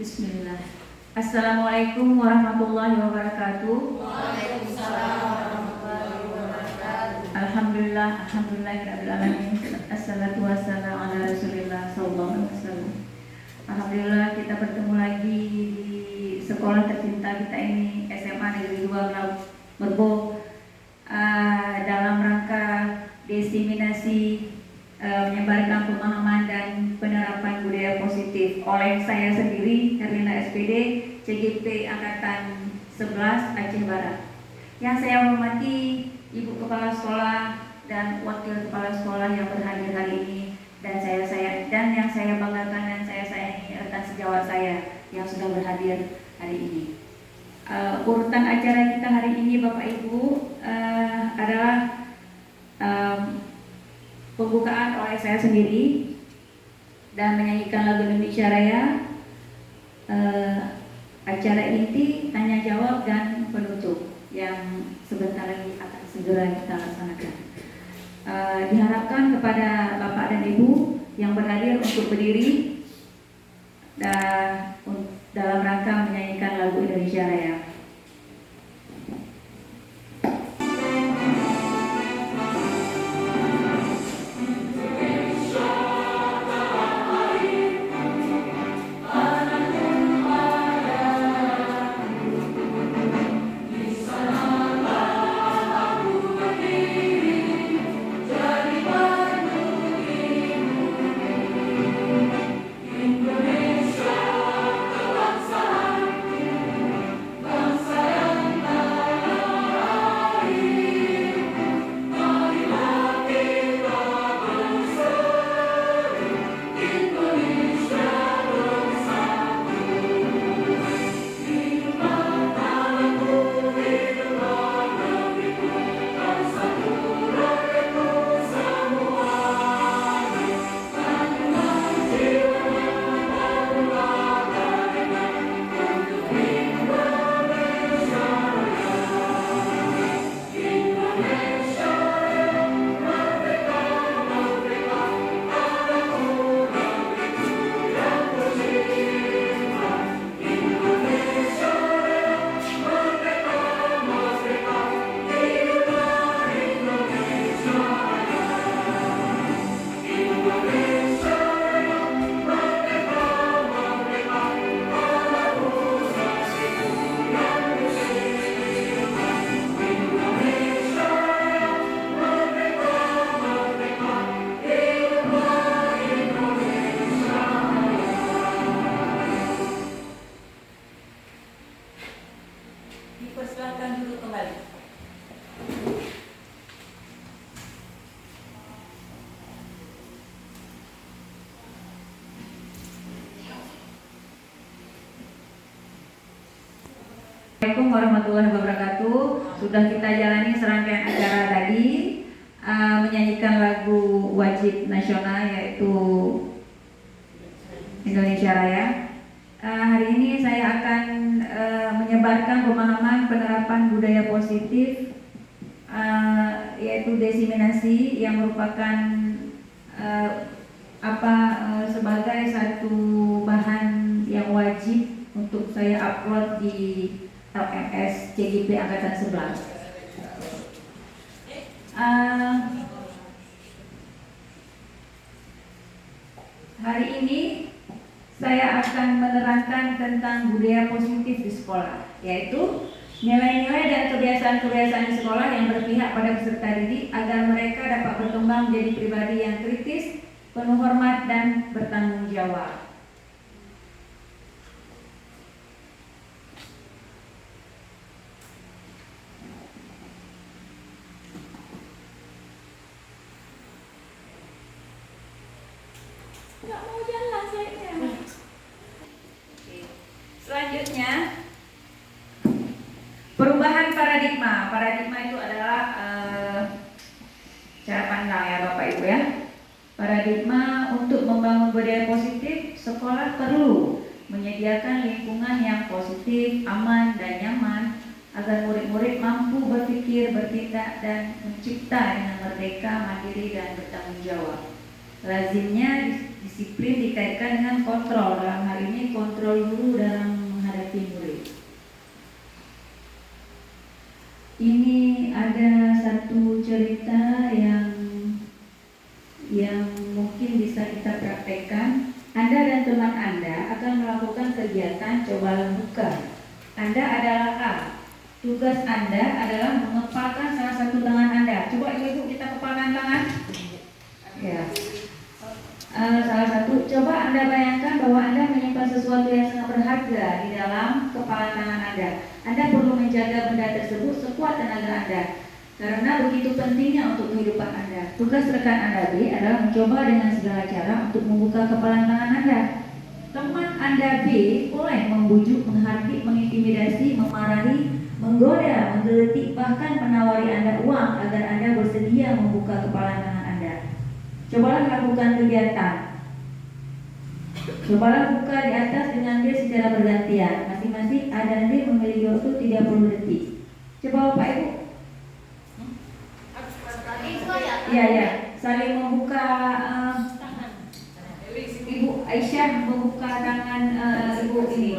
Bismillah. Assalamualaikum warahmatullahi wabarakatuh. Waalaikumsalam warahmatullahi wabarakatuh. Alhamdulillahirabbil alamin. Assalatu wassalamu ala Rasulillah sallallahu alaihi wasallam. Alhamdulillah kita bertemu lagi di sekolah tercinta kita ini, SMA Negeri 2 Merbau, dalam rangka diseminasi menyebarkan pemahaman dan penerapan budaya positif oleh saya sendiri, Herlina SPD, CGP Angkatan 11 Aceh Barat. Yang saya hormati Ibu Kepala Sekolah dan Wakil Kepala Sekolah yang berhadir hari ini, dan yang saya banggakan dan saya sayangi rekan sejawat saya yang sudah berhadir hari ini. Urutan acara kita hari ini Bapak Ibu adalah pembukaan oleh saya sendiri dan menyanyikan lagu Indonesia Raya, acara inti, tanya jawab, dan penutup yang sebentar lagi akan segera kita laksanakan. Diharapkan kepada Bapak dan Ibu yang berhadir untuk berdiri dan dalam rangka menyanyikan lagu Indonesia Raya. Dipersilakan dulu kembali. Assalamualaikum warahmatullahi wabarakatuh. Sudah kita jalani serangkaian acara tadi, menyanyikan lagu wajib nasional yaitu Indonesia Raya. Hari ini saya akan menyebarkan pemahaman penerapan budaya positif, yaitu diseminasi, yang merupakan sebagai satu bahan yang wajib untuk saya upload di LMS CGP Angkatan 11. Hari ini saya akan menerangkan tentang budaya positif di sekolah, yaitu nilai-nilai dan kebiasaan-kebiasaan di sekolah yang berpihak pada peserta didik agar mereka dapat berkembang menjadi pribadi yang kritis, penuh hormat, dan bertanggung jawab. Nggak mau jalan saya. Selanjutnya, perubahan paradigma. Paradigma itu adalah cara pandang ya Bapak Ibu ya. Paradigma untuk membangun budaya positif, sekolah perlu menyediakan lingkungan yang positif, aman, dan nyaman agar murid-murid mampu berpikir, bertindak, dan mencipta dengan merdeka, mandiri, dan bertanggung jawab. Lazimnya disiplin dikaitkan dengan kontrol. Dalam hal ini kontrol guru dalam menghadapi murid. Ini ada satu cerita yang mungkin bisa kita praktekkan. Anda dan teman Anda akan melakukan kegiatan coba buka. Anda adalah A. Tugas Anda adalah mengepalkan salah satu tangan Anda. Coba ibu kita kepalkan tangan. Ya. Salah satu, coba Anda bayangkan bahwa Anda menyimpan sesuatu yang sangat berharga di dalam kepala tangan Anda. Anda perlu menjaga benda tersebut sekuat tenaga Anda, karena begitu pentingnya untuk kehidupan Anda. Tugas rekan Anda B adalah mencoba dengan segala cara untuk membuka kepala tangan Anda. Teman Anda B boleh membujuk, menghardik, mengintimidasi, memarahi, menggoda, menggeletik, bahkan menawari Anda uang agar Anda bersedia membuka kepala tangan Anda. Cobalah lakukan kegiatan. Cobalah buka di atas dengan D secara bergantian. Masing-masing A dan D memiliki waktu 30 detik. Coba Bapak Ibu. Ya. Saling membuka. Ibu Aisyah membuka tangan Ibu ini.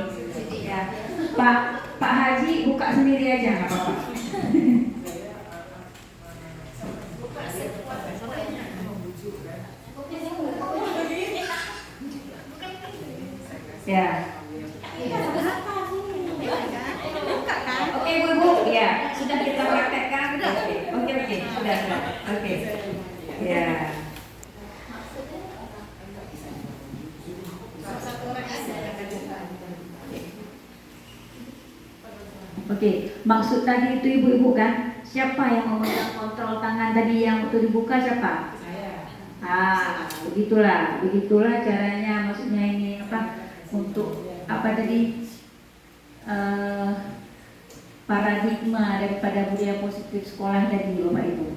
Ya. Pak Haji buka sendiri aja, nggak apa-apa. Ya. Oke Bu, ya sudah kita praktekkan. Oke, sudah. Oke. Ya. Oke, maksud tadi itu ibu-ibu kan? Siapa yang memegang kontrol tangan tadi yang untuk dibuka siapa? Saya. Begitulah caranya. Maksudnya ini apa? Untuk apa tadi? Paradigma daripada budaya positif sekolah tadi, Bapak Ibu.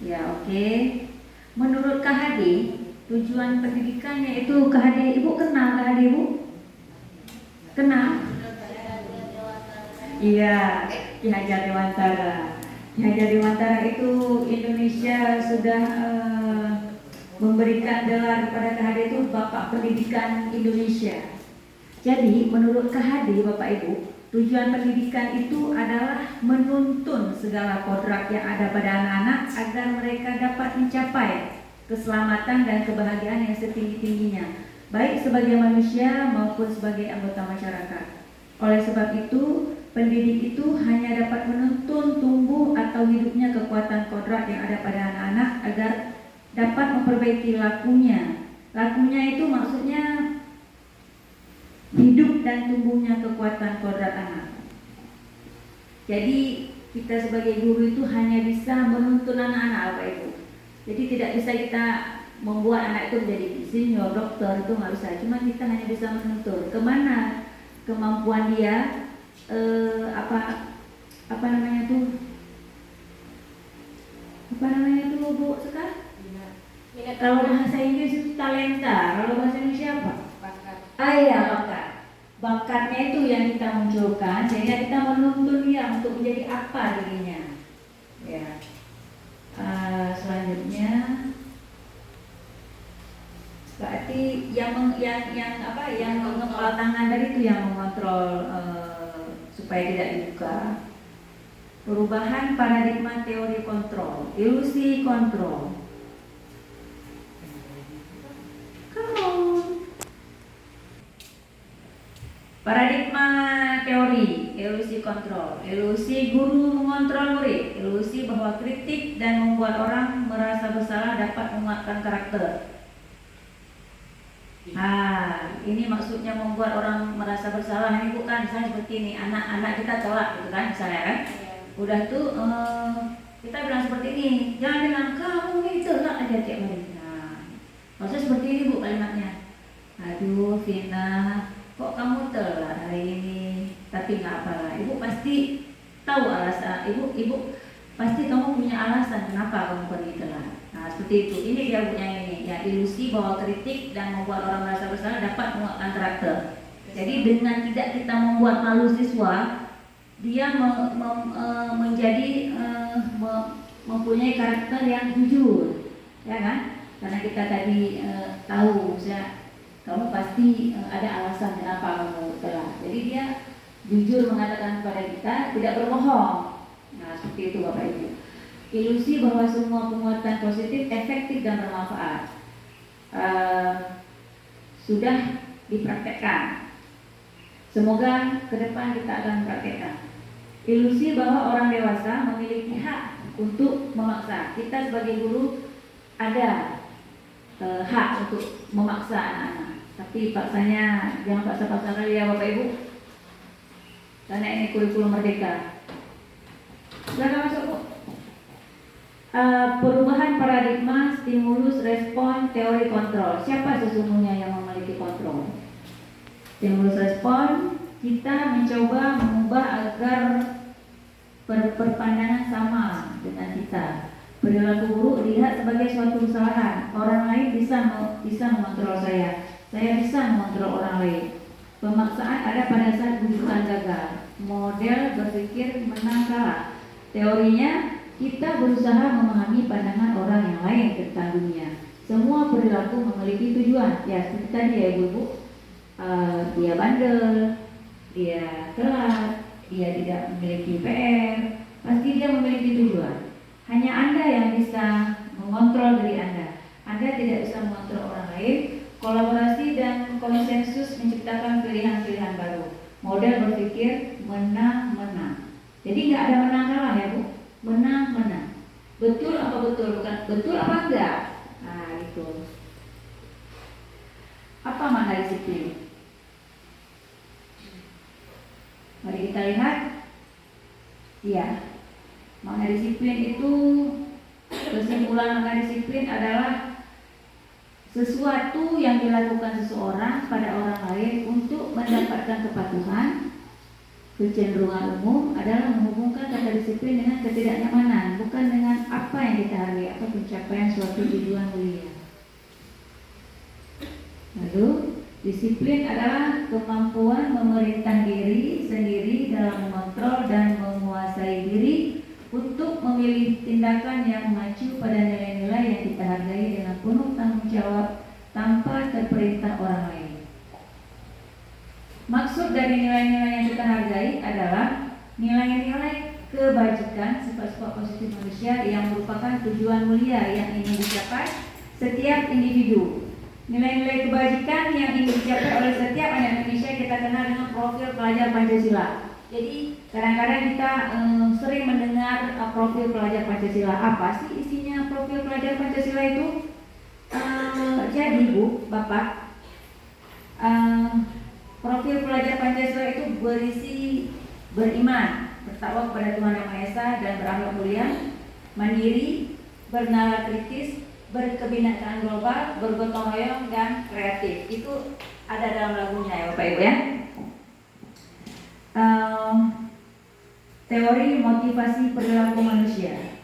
Ya, oke. Menurut KHD, tujuan pendidikannya itu KHD. Ibu kenal KHD, Ibu? Kenal? Iya, Ki Hajar Dewantara. Ki Hajar Dewantara itu Indonesia sudah memberikan gelar kepada KHD itu Bapak Pendidikan Indonesia. Jadi menurut KHD Bapak Ibu, tujuan pendidikan itu adalah menuntun segala kodrat yang ada pada anak-anak agar mereka dapat mencapai keselamatan dan kebahagiaan yang setinggi-tingginya, baik sebagai manusia maupun sebagai anggota masyarakat. Oleh sebab itu, pendidik itu hanya dapat menuntun tumbuh atau hidupnya kekuatan kodrat yang ada pada anak-anak agar dapat memperbaiki lakunya. Lakunya itu maksudnya hidup dan tumbuhnya kekuatan kodrat anak. Jadi kita sebagai guru itu hanya bisa menuntun anak-anak, Bapak Ibu. Jadi tidak bisa kita membuat anak itu menjadi insinyur, dokter, itu nggak bisa. Cuma kita hanya bisa menuntun kemana kemampuan dia, apa namanya tuh Bu sekarang? Kalau bahasa Inggris itu talenta, kalau bahasa Indonesia apa? Bakat. Bakat. Bakatnya itu yang kita munculkan sehingga kita menuntun dia untuk menjadi apa dirinya. Ya. Selanjutnya, berarti yang mengepal tangan tadi itu yang mengontrol supaya tidak dibuka. Perubahan paradigma teori kontrol, ilusi kontrol. Paradigma teori, ilusi kontrol, ilusi guru mengontrol murid, ilusi bahwa kritik dan membuat orang merasa bersalah dapat menguatkan karakter. Ini maksudnya membuat orang merasa bersalah. Ini bukan misalnya seperti ini, anak-anak kita tolak gitu kan, misalnya kan. Udah tuh kita bilang seperti ini, jangan bilang kamu ini tolak aja tiap hari. Maksudnya seperti ini Bu kalimatnya. Aduh Vina, kok kamu telat hari ini? Tapi nggak apa-apa. Ibu pasti tahu alasan. Ibu pasti kamu punya alasan kenapa kamu pergi telat. Seperti itu. Ini dia Bu yang ini. Ya, ilusi bahwa kritik dan membuat orang merasa bersalah dapat menguatkan karakter. Jadi dengan tidak kita membuat malu siswa, dia mempunyai karakter yang jujur, ya kan? Karena kita tadi tahu, kamu pasti ada alasan kenapa kamu telat. Jadi dia jujur mengatakan kepada kita, tidak berbohong. Nah, seperti itu Bapak Ibu. Ilusi bahwa semua penguatan positif efektif dan bermanfaat sudah dipraktekkan. Semoga ke depan kita akan praktekkan. Ilusi bahwa orang dewasa memiliki hak untuk memaksa. Kita sebagai guru ada hak untuk memaksa anak-anak. Tapi paksanya jangan paksa-paksa kali ya Bapak Ibu. Karena ini kurikulum merdeka. Silakan masuk Bu. Perubahan paradigma, stimulus, respon, teori kontrol. Siapa sesungguhnya yang memiliki kontrol? Stimulus respon, kita mencoba mengubah agar perpandangan sama dengan kita. Perilaku buruk dilihat sebagai suatu kesalahan. Orang lain bisa mengontrol saya bisa mengontrol orang lain. Pemaksaan ada pada saat bujukan gagal. Model berpikir menang kalah. Teorinya, kita berusaha memahami pandangan orang yang lain tentang dunia. Semua perilaku memiliki tujuan. Ya, seperti tadi ya Ibu-ibu. Dia bandel, dia telat, dia tidak memiliki PR. Pasti dia memiliki tujuan. Hanya Anda yang bisa mengontrol diri Anda. Anda tidak bisa mengontrol orang lain. Kolaborasi dan konsensus menciptakan pilihan-pilihan baru. Model berpikir menang-menang. Jadi nggak ada menang kalah ya Bu. Menang-menang. Betul apa betul? Bukan betul apa enggak? Nah itu. Apa makna disiplin? Mari kita lihat. Iya. Makna disiplin itu, kesimpulan makna disiplin adalah sesuatu yang dilakukan seseorang pada orang lain untuk mendapatkan kepatuhan. Kecenderungan umum adalah menghubungkan kata disiplin dengan ketidaknyamanan, bukan dengan apa yang kita hargai atau pencapaian suatu tujuan mulia. Lalu, disiplin adalah kemampuan memerintah diri sendiri dalam mengontrol dan menguasai diri untuk memilih tindakan yang mengacu pada nilai-nilai yang kita hargai dengan penuh tanggung jawab tanpa terperintah orang lain. Maksud dari nilai-nilai yang kita hargai adalah nilai-nilai kebajikan, sifat-sifat positif manusia yang merupakan tujuan mulia yang ingin dicapai setiap individu. Nilai-nilai kebajikan yang ingin dicapai oleh setiap anak Indonesia kita kenal dengan profil pelajar Pancasila. Jadi kadang-kadang kita sering mendengar profil pelajar Pancasila. Apa sih isinya profil pelajar Pancasila itu? Jadi Bu, Bapak, profil pelajar Pancasila itu berisi beriman, bertakwa kepada Tuhan Yang Maha Esa dan berakhlak mulia, mandiri, bernalar kritis, berkebinekaan global, bergotong royong dan kreatif. Itu ada dalam lagunya ya Bapak Ibu ya. Teori motivasi perilaku manusia.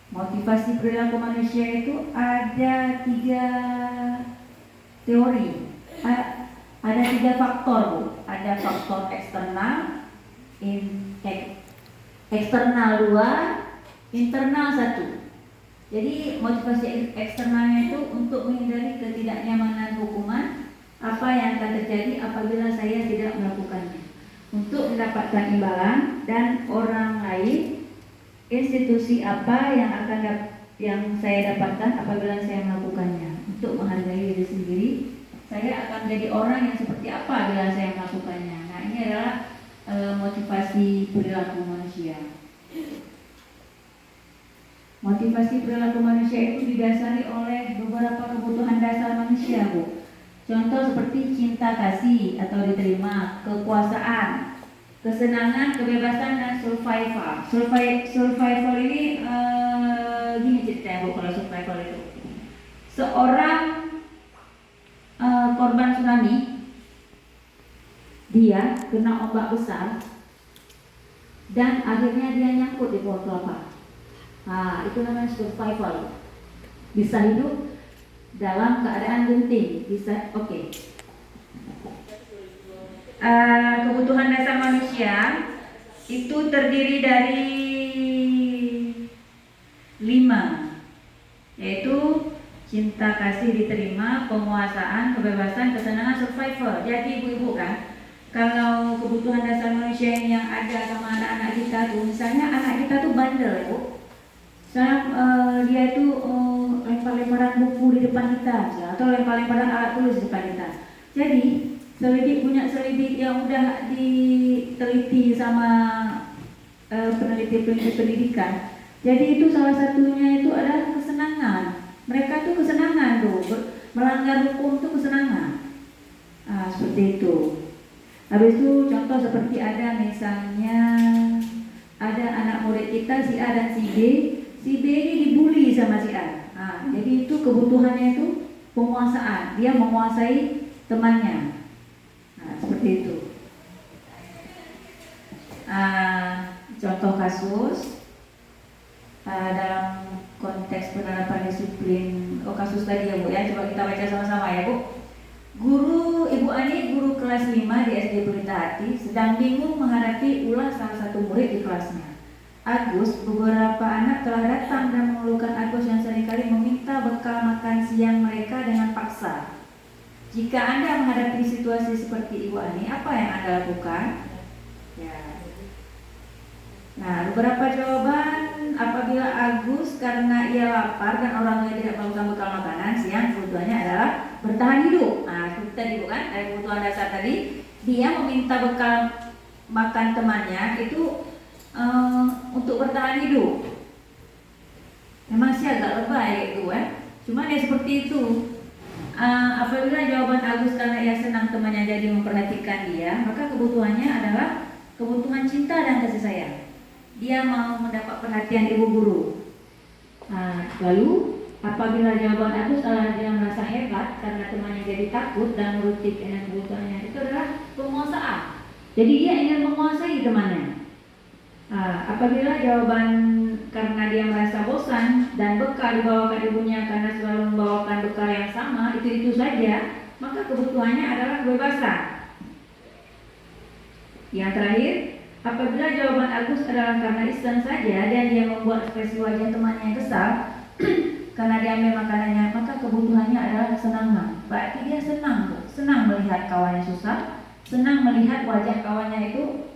Motivasi perilaku manusia itu ada 3 teori. Ada 3 faktor Bu. Ada faktor eksternal, eksternal 2, internal 1. Jadi motivasi eksternalnya itu untuk menghindari ketidaknyamanan hukuman, apa yang akan terjadi apabila saya tidak melakukannya, untuk mendapatkan imbalan dan orang lain, institusi apa yang saya dapatkan apabila saya melakukannya, untuk menghargai diri sendiri. Saya akan menjadi orang yang seperti apa bila saya melakukannya. Nah ini adalah motivasi perilaku manusia. Motivasi perilaku manusia itu didasari oleh beberapa kebutuhan dasar manusia Bu. Contoh seperti cinta kasih atau diterima, kekuasaan, kesenangan, kebebasan, dan survival. Survival ini gini ceritanya Bu, kalau survival itu seorang korban tsunami, dia kena ombak besar dan akhirnya dia nyangkut di pohon kelapa. Nah, itu namanya survival. Bisa hidup dalam keadaan genting, bisa oke. Kebutuhan dasar manusia itu terdiri dari 5. cinta kasih diterima, penguasaan, kebebasan, kesenangan, survivor. Jadi ibu-ibu kan, kalau kebutuhan dasar manusia yang ada sama anak-anak kita tuh, misalnya anak kita tuh bandel, ibu. Misalnya dia itu lempar-lemparan buku di depan kita, misalnya, atau lempar-lemparan alat tulis di depan kita. Jadi selidik punya selidik yang udah diteliti sama peneliti-peneliti pendidikan. Jadi itu salah satunya itu adalah kesenangan. Mereka tuh kesenangan tuh, melanggar hukum tuh kesenangan. Seperti itu. Habis itu contoh seperti ada misalnya ada anak murid kita si A dan si B. Si B ini dibully sama si A. Jadi itu kebutuhannya itu penguasaan. Dia menguasai temannya. Seperti itu. Contoh kasus dalam konteks penerapan disiplin kasus tadi ya Bu ya. Coba kita baca sama-sama ya Bu. Guru Ibu Ani, guru kelas 5 di SD Pelita Hati, sedang bingung menghadapi ulah salah satu murid di kelasnya. Agus, beberapa anak telah datang dan mengeluhkan Agus yang seringkali meminta bekal makan siang mereka dengan paksa. Jika Anda menghadapi situasi seperti Ibu Ani, apa yang Anda lakukan? Ya. Nah, beberapa jawaban apabila Agus karena ia lapar dan orang tuanya tidak melakukan bekal makanan siang, kebutuhannya adalah bertahan hidup. Itu tadi bukan dari kebutuhan dasar tadi, dia meminta bekal makan temannya itu untuk bertahan hidup. Memang sih agak lebay gitu kan. Cuma dia seperti itu. Apabila jawaban Agus karena ia senang temannya jadi memperhatikan dia, maka kebutuhannya adalah kebutuhan cinta dan kasih sayang. Dia mau mendapat perhatian ibu guru. Lalu apabila jawaban Agus adalah dia merasa hebat karena temannya jadi takut dan menuruti dengan kebutuhannya, itu adalah penguasaan. Jadi dia ingin menguasai temannya. Apabila jawaban karena dia merasa bosan dan bekal dibawakan ibunya karena selalu membawakan bekal yang sama, itu saja, maka kebutuhannya adalah kebebasan. Yang terakhir, apabila jawaban Agus adalah karena iseng saja dan dia membuat ekspresi wajah temannya yang kesal karena diambil makanannya, maka kebutuhannya adalah kesenangan. Berarti dia senang melihat kawannya susah, senang melihat wajah kawannya itu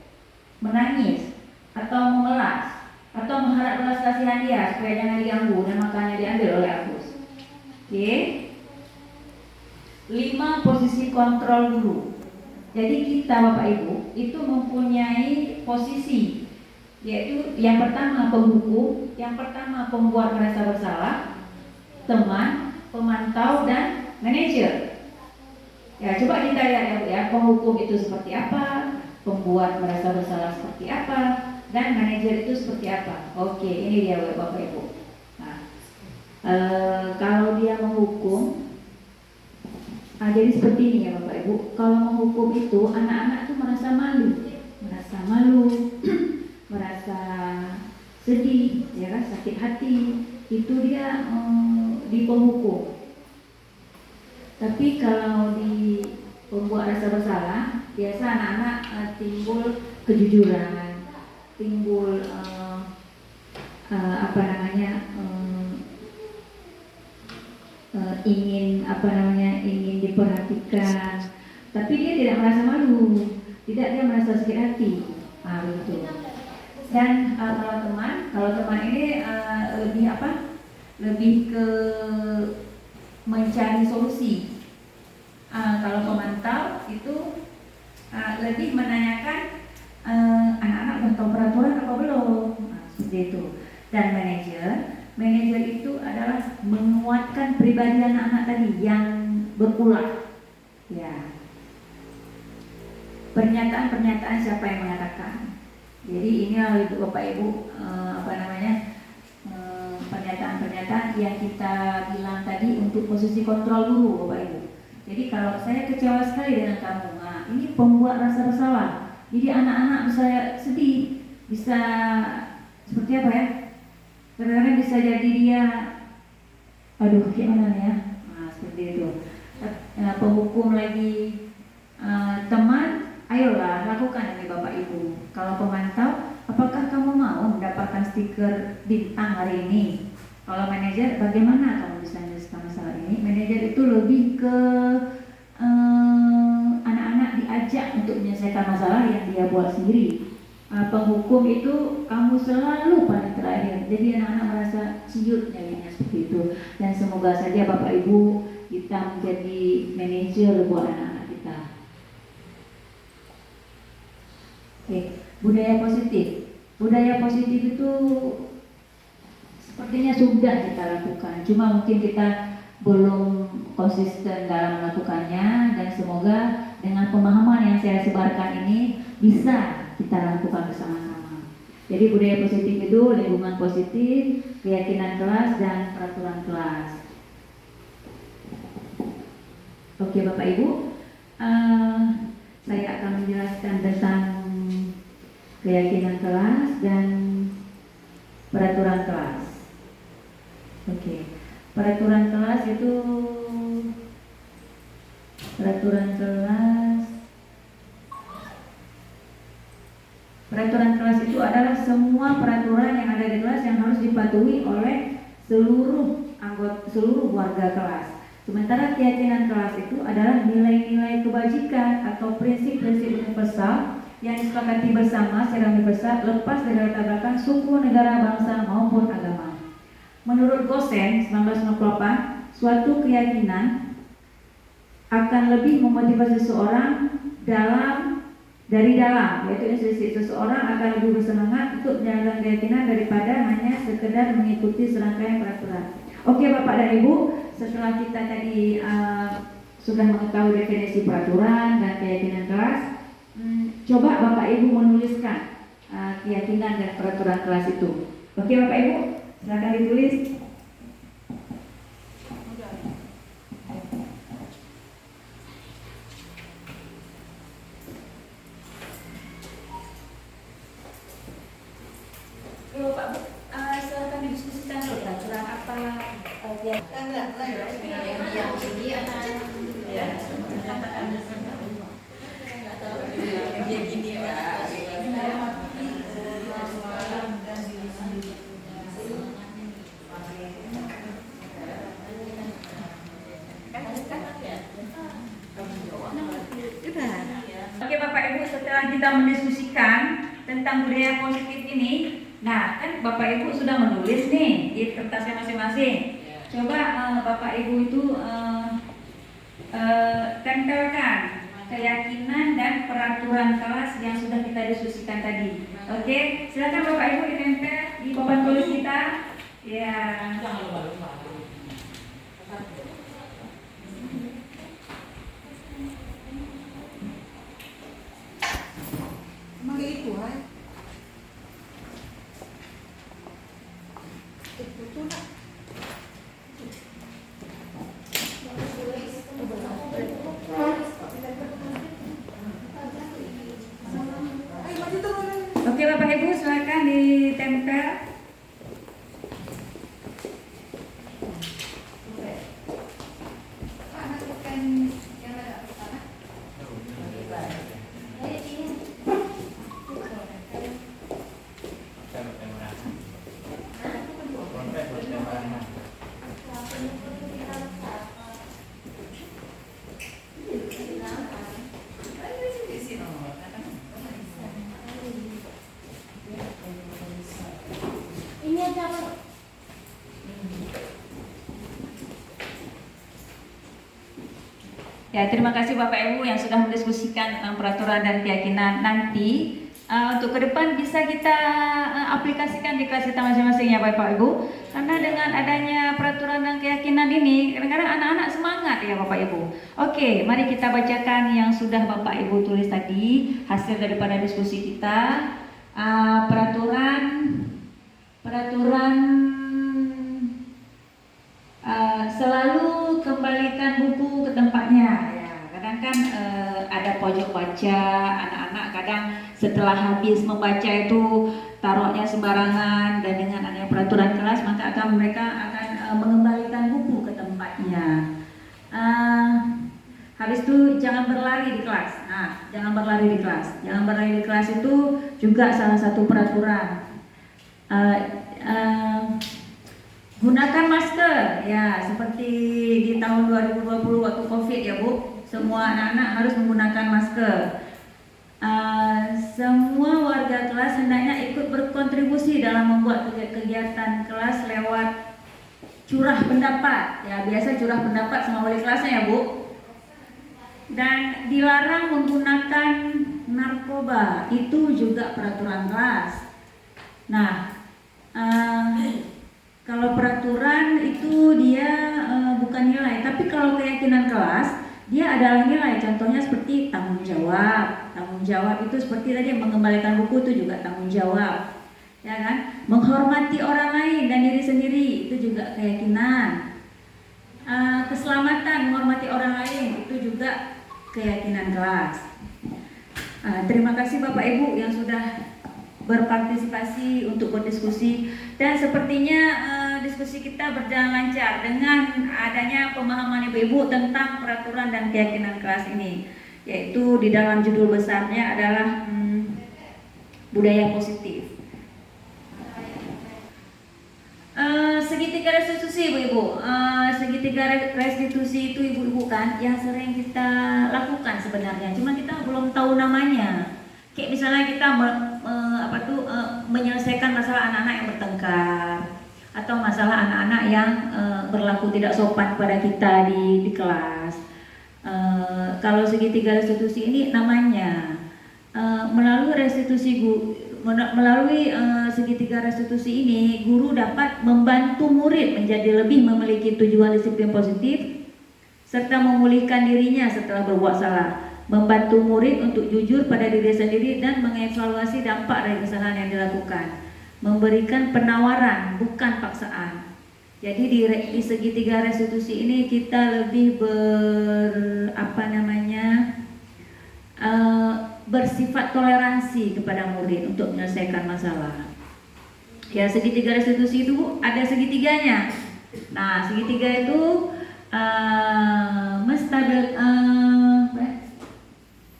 menangis atau memelas atau mengharap belas kasihan dia supaya jangan diganggu dan makanannya diambil oleh Agus. Oke. 5 posisi kontrol guru. Jadi kita Bapak Ibu itu mempunyai posisi, yaitu yang pertama penghukum, yang pertama pembuat merasa bersalah, teman, pemantau, dan manajer. Ya, coba kita lihat ya Bu ya, penghukum itu seperti apa, pembuat merasa bersalah seperti apa, dan manajer itu seperti apa. Oke, ini dia Bapak Ibu. Nah, kalau dia menghukum, jadi seperti ini ya Bapak Ibu. Kalau menghukum itu anak-anak tuh merasa malu, merasa sedih, ya kan, sakit hati. Itu dia di penghukum. Tapi kalau di pembuat rasa bersalah, biasa anak-anak timbul kejujuran, timbul ingin diperhatikan, tapi dia tidak merasa malu, dia merasa sakit hati, begitu. Dan kalau teman ini lebih ke mencari solusi. Kalau pemantau itu lebih menanyakan anak-anak udah tahu peraturan apa belum, seperti itu. Dan manajer itu adalah menguatkan pribadi anak-anak tadi yang berulah. Ya. Pernyataan-pernyataan siapa yang mengatakan. Jadi ini Bapak Ibu pernyataan-pernyataan yang kita bilang tadi untuk posisi kontrol dulu Bapak Ibu. Jadi kalau saya kecewa sekali dengan kamu, ini pembuat rasa bersalah. Jadi anak-anak bisa sedih, bisa seperti apa ya? Kadang-kadang bisa jadi dia, aduh gimana ya? Seperti itu. Penghukum lagi, teman, ayolah lakukan ini Bapak Ibu. Kalau pemantau, apakah kamu mau mendapatkan stiker bintang hari ini? Kalau manajer, bagaimana kamu bisa menyelesaikan masalah itu lebih ke anak-anak diajak untuk menyelesaikan masalah yang dia buat sendiri. Penghukum itu kamu selalu paling terakhir, jadi anak-anak merasa ciut nyalinya seperti itu. Dan semoga saja Bapak Ibu kita menjadi manajer buat anak-anak kita. Oke, budaya positif. Budaya positif itu sepertinya sudah kita lakukan, cuma mungkin kita belum konsisten dalam melakukannya, dan semoga dengan pemahaman yang saya sebarkan ini bisa kita lakukan bersama-sama. Jadi budaya positif itu lingkungan positif, keyakinan kelas, dan peraturan kelas. Oke Bapak Ibu, saya akan menjelaskan tentang keyakinan kelas dan peraturan kelas. Oke, peraturan kelas itu adalah semua peraturan yang ada di kelas yang harus dipatuhi oleh seluruh warga kelas. Sementara keyakinan kelas itu adalah nilai-nilai kebajikan atau prinsip-prinsip universal yang disepakati bersama secara universal lepas dari latar belakang suku, negara, bangsa maupun agama. Menurut Gosen 1998, suatu keyakinan akan lebih memotivasi seseorang dari dalam, yaitu institusi seseorang akan lebih bersemangat untuk menjalankan keyakinan daripada hanya sekedar mengikuti serangkaian peraturan. Oke Bapak dan Ibu, setelah kita tadi sudah mengetahui definisi peraturan dan keyakinan kelas, coba Bapak Ibu menuliskan keyakinan dan peraturan kelas itu. Oke Bapak Ibu, silakan ditulis. Bapak Bu, silakan didiskusikan peraturan apa yang Oke Bapak Ibu, setelah kita mendiskusikan tentang budaya positif ini, nah kan Bapak Ibu sudah menulis nih di kertasnya masing-masing. Coba Bapak Ibu itu tempelkan keyakinan dan peraturan kelas yang sudah kita diskusikan tadi. Oke, silakan Bapak Ibu ditempel di papan tulis kita. Ya. Oke Bapak Ibu, silakan ditempel. Ya, terima kasih Bapak Ibu yang sudah mendiskusikan tentang peraturan dan keyakinan. Nanti untuk ke depan bisa kita aplikasikan di kelas kita masing-masing ya Bapak Ibu. Karena dengan adanya peraturan dan keyakinan ini, kadang-kadang anak-anak semangat ya Bapak Ibu. Oke, mari kita bacakan yang sudah Bapak Ibu tulis tadi, hasil daripada diskusi kita. Peraturan selalu kembalikan buku ke tempatnya. Ya, kadang kan ada pojok baca, anak-anak kadang setelah habis membaca itu taruhnya sembarangan, dan dengan adanya peraturan kelas maka mereka akan mengembalikan buku ke tempatnya. Habis itu jangan berlari di kelas. Nah, jangan berlari di kelas. Jangan berlari di kelas itu juga salah satu peraturan. Gunakan masker ya, seperti di tahun 2012 COVID ya Bu, semua anak-anak harus menggunakan masker. Semua warga kelas hendaknya ikut berkontribusi dalam membuat kegiatan kelas lewat curah pendapat. Ya, biasa curah pendapat sama wali kelasnya ya Bu. Dan dilarang menggunakan narkoba, itu juga peraturan kelas. Nah, kalau peraturan itu dia bukan nilai, tapi kalau keyakinan kelas dia adalah nilai. Contohnya seperti tanggung jawab. Tanggung jawab itu seperti tadi mengembalikan buku itu juga tanggung jawab, ya kan? Menghormati orang lain dan diri sendiri itu juga keyakinan. Keselamatan, menghormati orang lain itu juga keyakinan kelas. Terima kasih Bapak Ibu yang sudah berpartisipasi untuk berdiskusi, dan sepertinya diskusi kita berjalan lancar dengan adanya pemahaman Ibu-Ibu tentang peraturan dan keyakinan kelas ini, yaitu di dalam judul besarnya adalah budaya positif. Segitiga restitusi Ibu-Ibu, segitiga restitusi itu Ibu-Ibu kan yang sering kita lakukan sebenarnya, cuma kita belum tahu namanya. Kayak misalnya kita menyelesaikan masalah anak-anak yang bertengkar, atau masalah anak-anak yang berlaku tidak sopan pada kita di kelas. Kalau segitiga restitusi ini namanya melalui segitiga restitusi ini, guru dapat membantu murid menjadi lebih memiliki tujuan disiplin positif serta memulihkan dirinya setelah berbuat salah, membantu murid untuk jujur pada diri sendiri dan mengevaluasi dampak dari kesalahan yang dilakukan, memberikan penawaran bukan paksaan. Jadi di segitiga restitusi ini kita lebih bersifat toleransi kepada murid untuk menyelesaikan masalah. Ya, segitiga restitusi itu ada segitiganya. Nah, segitiga itu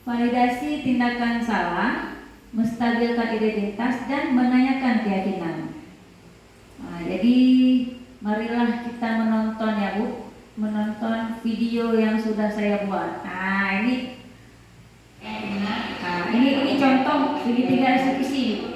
validasi tindakan salah, menstabilkan identitas, dan menanyakan keyakinan. Jadi marilah kita menonton ya Bu, menonton video yang sudah saya buat. Ini contoh segitiga restitusi.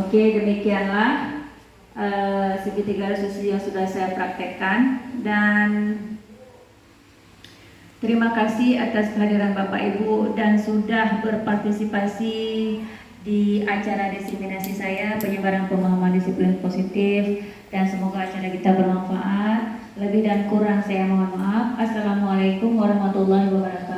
Oke, demikianlah segitiga restitusi yang sudah saya praktekkan, dan terima kasih atas kehadiran Bapak Ibu dan sudah berpartisipasi di acara diseminasi saya penyebaran pemahaman disiplin positif, dan semoga acara kita bermanfaat. Lebih dan kurang saya mohon maaf. Assalamualaikum warahmatullahi wabarakatuh.